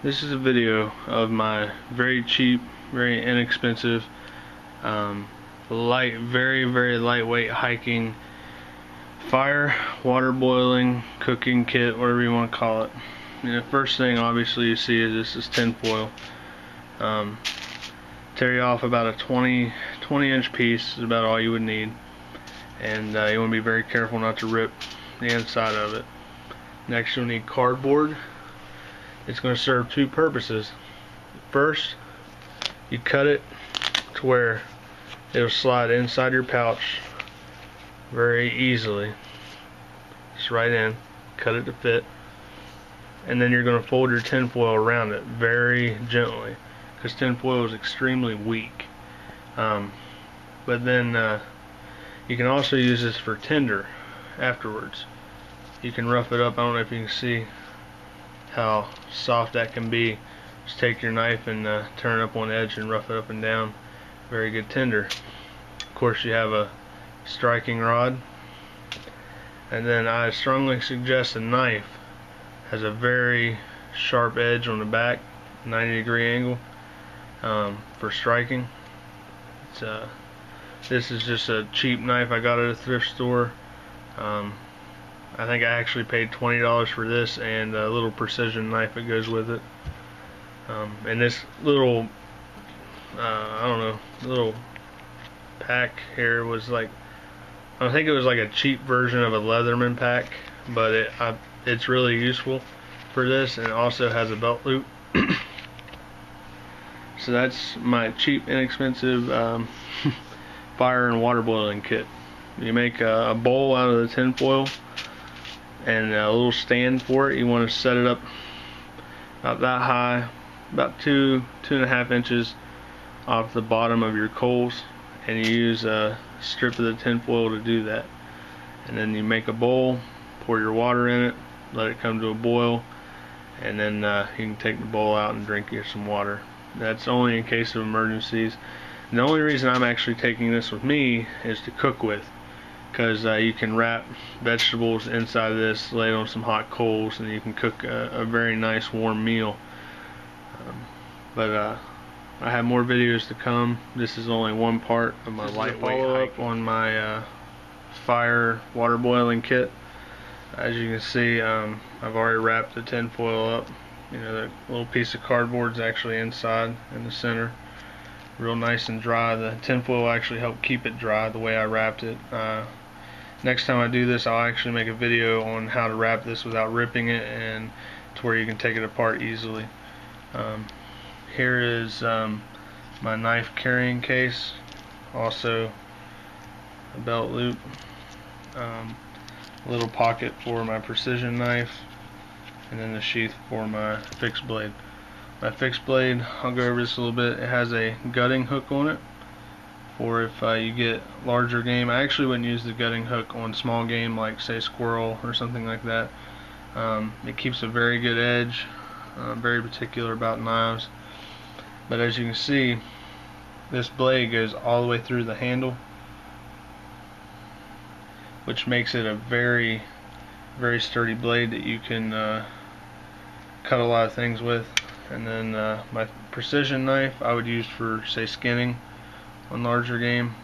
This is a video of my very cheap, very inexpensive, very lightweight hiking fire, water boiling, cooking kit, whatever you want to call it. And the first thing obviously you see is this is tin foil. Tear you off about a 20 inch piece is about all you would need, and you want to be very careful not to rip the inside of it. Next you'll need cardboard. It's going to serve two purposes. First, you cut it to where it'll slide inside your pouch very easily. Just right in, cut it to fit, and then you're going to fold your tin foil around it very gently, because tin foil is extremely weak. But then you can also use this for tinder afterwards. You can rough it up. I don't know if you can see how soft that can be. Just take your knife and turn it up on edge and rough it up and down. Very good tinder. Of course, you have a striking rod, and then I strongly suggest a knife has a very sharp edge on the back, 90-degree angle, for striking. This is just a cheap knife I got at a thrift store. I think I actually paid $20 for this and a little precision knife that goes with it. And this little, I don't know, little pack here was like, I think it was like a cheap version of a Leatherman pack, but it's really useful for this, and it also has a belt loop. So that's my cheap, inexpensive fire and water boiling kit. You make a bowl out of the tin foil and a little stand for it. You want to set it up about that high, about 2.5 inches off the bottom of your coals, and you use a strip of the tin foil to do that. And then you make a bowl, pour your water in it, let it come to a boil, and then you can take the bowl out and drink you some water. That's only in case of emergencies. And the only reason I'm actually taking this with me is to cook with, because you can wrap vegetables inside of this, lay it on some hot coals, and you can cook a very nice warm meal. But I have more videos to come. This is only one part of my lightweight hike on my fire water boiling kit. As you can see, I've already wrapped the tin foil up. You know, the little piece of cardboard is actually inside in the center, real nice and dry. The tin foil will actually help keep it dry the way I wrapped it. Next time I do this, I'll actually make a video on how to wrap this without ripping it, and to where you can take it apart easily. Here is my knife carrying case, also a belt loop, a little pocket for my precision knife, and then the sheath for my fixed blade. My fixed blade, I'll go over this a little bit. It has a gutting hook on it, or if you get larger game. I actually wouldn't use the gutting hook on small game like, say, squirrel or something like that. It keeps a very good edge. Very particular about knives. But as you can see, this blade goes all the way through the handle, which makes it a very, very sturdy blade that you can cut a lot of things with. And then my precision knife I would use for, say, skinning on larger game.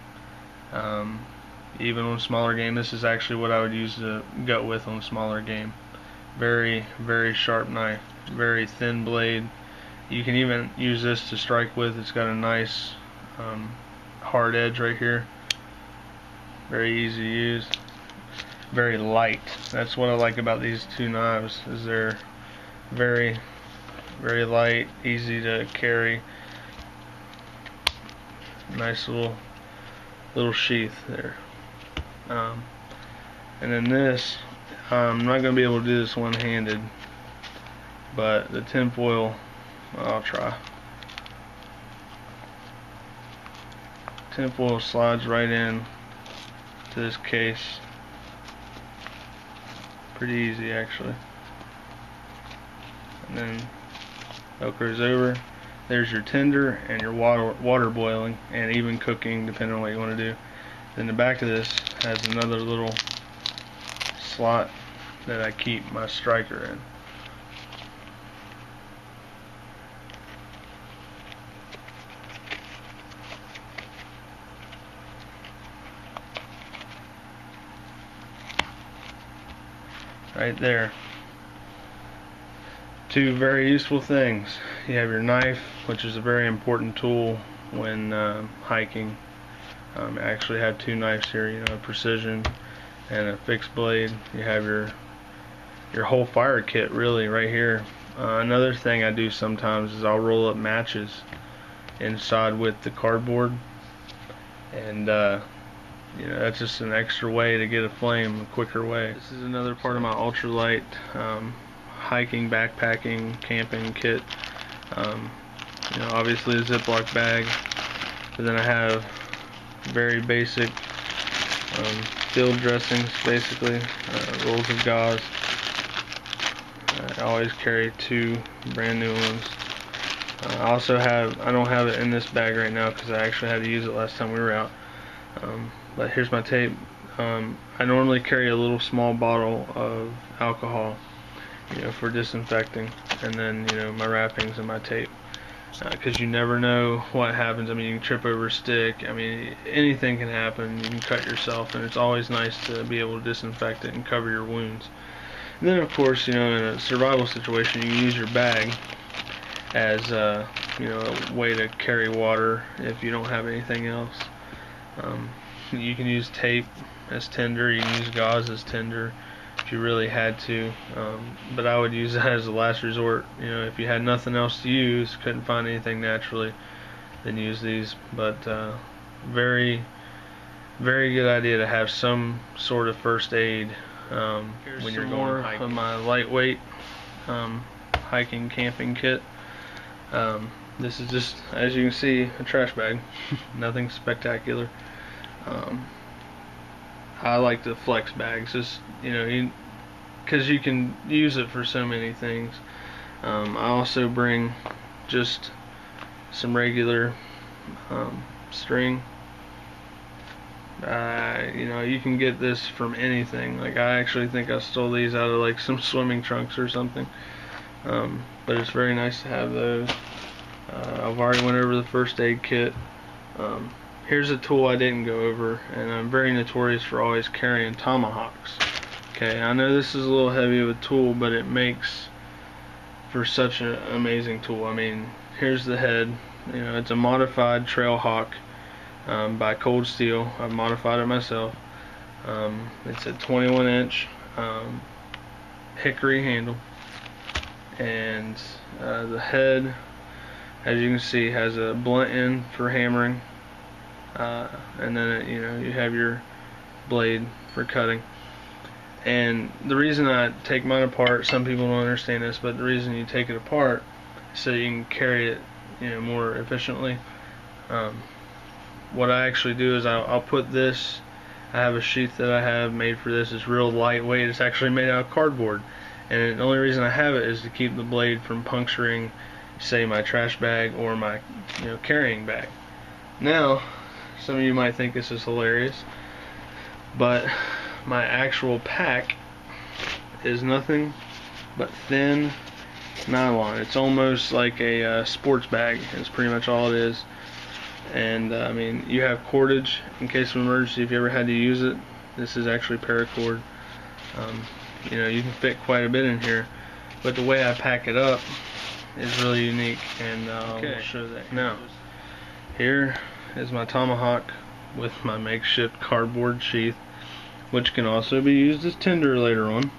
Even on smaller game, this is actually what I would use to gut with on smaller game. Very, very sharp knife, very thin blade. You can even use this to strike with. It's got a nice hard edge right here. Very easy to use. Very light. That's what I like about these two knives, is they're very, very light, easy to carry. Nice little sheath there. And then this, I'm not going to be able to do this one-handed, but the tin foil, I'll try. Tin foil slides right in to this case. Pretty easy, actually. And then velcros over. There's your tinder and your water boiling, and even cooking, depending on what you want to do. Then the back of this has another little slot that I keep my striker in. right there. Two very useful things. You have your knife, which is a very important tool when hiking. I actually have two knives here, you know, a precision and a fixed blade. You have your whole fire kit really right here. Another thing I do sometimes is I'll roll up matches inside with the cardboard, and you know, that's just an extra way to get a flame, a quicker way. This is another part of my ultralight hiking, backpacking, camping kit. You know, obviously a Ziploc bag, but then I have very basic field dressings, basically, rolls of gauze. I always carry two brand new ones. I also have, I don't have it in this bag right now because I actually had to use it last time we were out. But here's my tape. I normally carry a little small bottle of alcohol, you know, for disinfecting, and then, you know, my wrappings and my tape, because you never know what happens. I mean, you can trip over a stick. I mean, anything can happen. You can cut yourself, and it's always nice to be able to disinfect it and cover your wounds. And then, of course, you know, in a survival situation, you can use your bag as you know, a way to carry water if you don't have anything else. You can use tape as tinder, you can use gauze as tinder if you really had to, but I would use that as a last resort. You know, if you had nothing else to use, couldn't find anything naturally, then use these. But very, very good idea to have some sort of first aid when you're going hiking. Of my lightweight hiking, camping kit. This is just, as you can see, a trash bag. Nothing spectacular. I like the flex bags, just, you know, because you can use it for so many things. I also bring just some regular string. You know, you can get this from anything. Like, I actually think I stole these out of like some swimming trunks or something. But it's very nice to have those. I've already went over the first aid kit. Here's a tool I didn't go over, and I'm very notorious for always carrying tomahawks. Okay, I know this is a little heavy of a tool, but it makes for such an amazing tool. I mean, here's the head. You know, it's a modified trail hawk by Cold Steel. I've modified it myself. It's a 21-inch hickory handle, and the head, as you can see, has a blunt end for hammering, and then you know, you have your blade for cutting. And the reason I take mine apart, some people don't understand this, but the reason you take it apart is so you can carry it, you know, more efficiently. What I actually do is I'll put this, I have a sheath that I have made for this. It's real lightweight. It's actually made out of cardboard, and the only reason I have it is to keep the blade from puncturing, say, my trash bag or my, you know, carrying bag. Now, some of you might think this is hilarious, but my actual pack is nothing but thin nylon. It's almost like a sports bag. It's pretty much all it is. And I mean, you have cordage in case of emergency if you ever had to use it. This is actually paracord. You know, you can fit quite a bit in here, but the way I pack it up is really unique, and I'll show that. Now, here is my tomahawk with my makeshift cardboard sheath, which can also be used as tinder later on,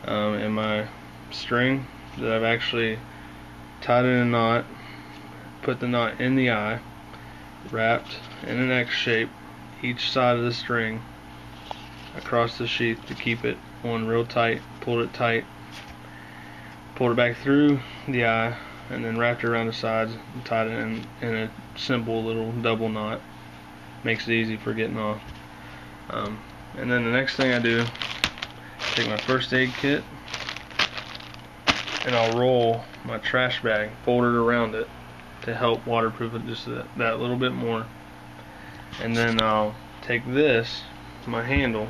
and my string that I've actually tied in a knot, put the knot in the eye, wrapped in an X shape each side of the string across the sheath to keep it on real tight. Pulled it tight, pulled it back through the eye, and then wrapped it around the sides and tied it in a simple little double knot. Makes it easy for getting off. And then the next thing I do, take my first aid kit and I'll roll my trash bag, fold it around it to help waterproof it just that little bit more. And then I'll take this, my handle,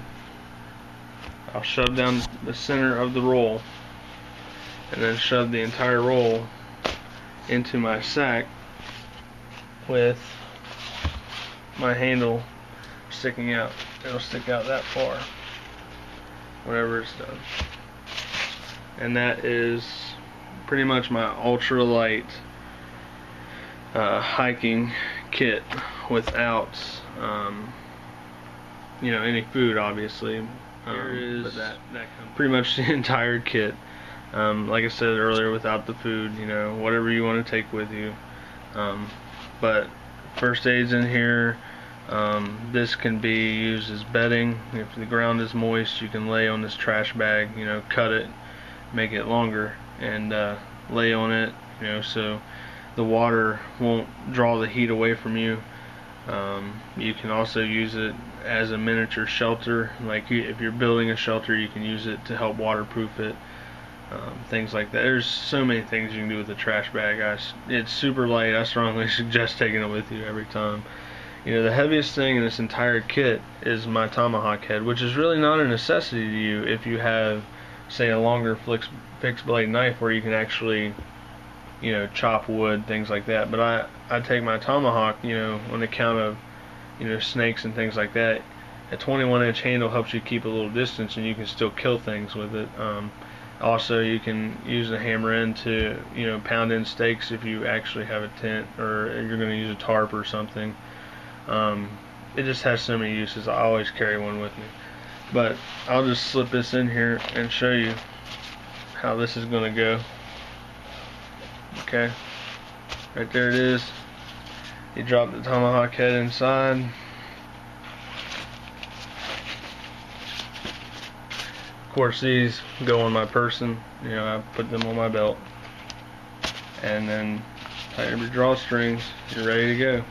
I'll shove down the center of the roll, and then shove the entire roll into my sack with my handle sticking out. It'll stick out that far whenever it's done. and that is pretty much my ultralight hiking kit without any food, obviously. Here is pretty much the entire kit. Like I said earlier, without the food, whatever you want to take with you. But first aid's in here. This can be used as bedding. If the ground is moist, you can lay on this trash bag, cut it, make it longer, and lay on it, so the water won't draw the heat away from you. You can also use it as a miniature shelter. Like if you're building a shelter, you can use it to help waterproof it. Things like that. There's so many things you can do with a trash bag, guys. It's super light. I strongly suggest taking it with you every time. The heaviest thing in this entire kit is my tomahawk head, which is really not a necessity to you if you have, say, a longer fixed blade knife where you can actually chop wood, things like that. But I take my tomahawk, on account of snakes and things like that. A 21-inch handle helps you keep a little distance, and you can still kill things with it. Also, you can use the hammer end to pound in stakes if you actually have a tent, or if you're going to use a tarp or something. It just has so many uses. I always carry one with me. But I'll just slip this in here and show you how this is going to go. Okay, right there it is. You drop the tomahawk head inside. Of course, these go on my person. I put them on my belt, and then tighten up your drawstrings. You're ready to go.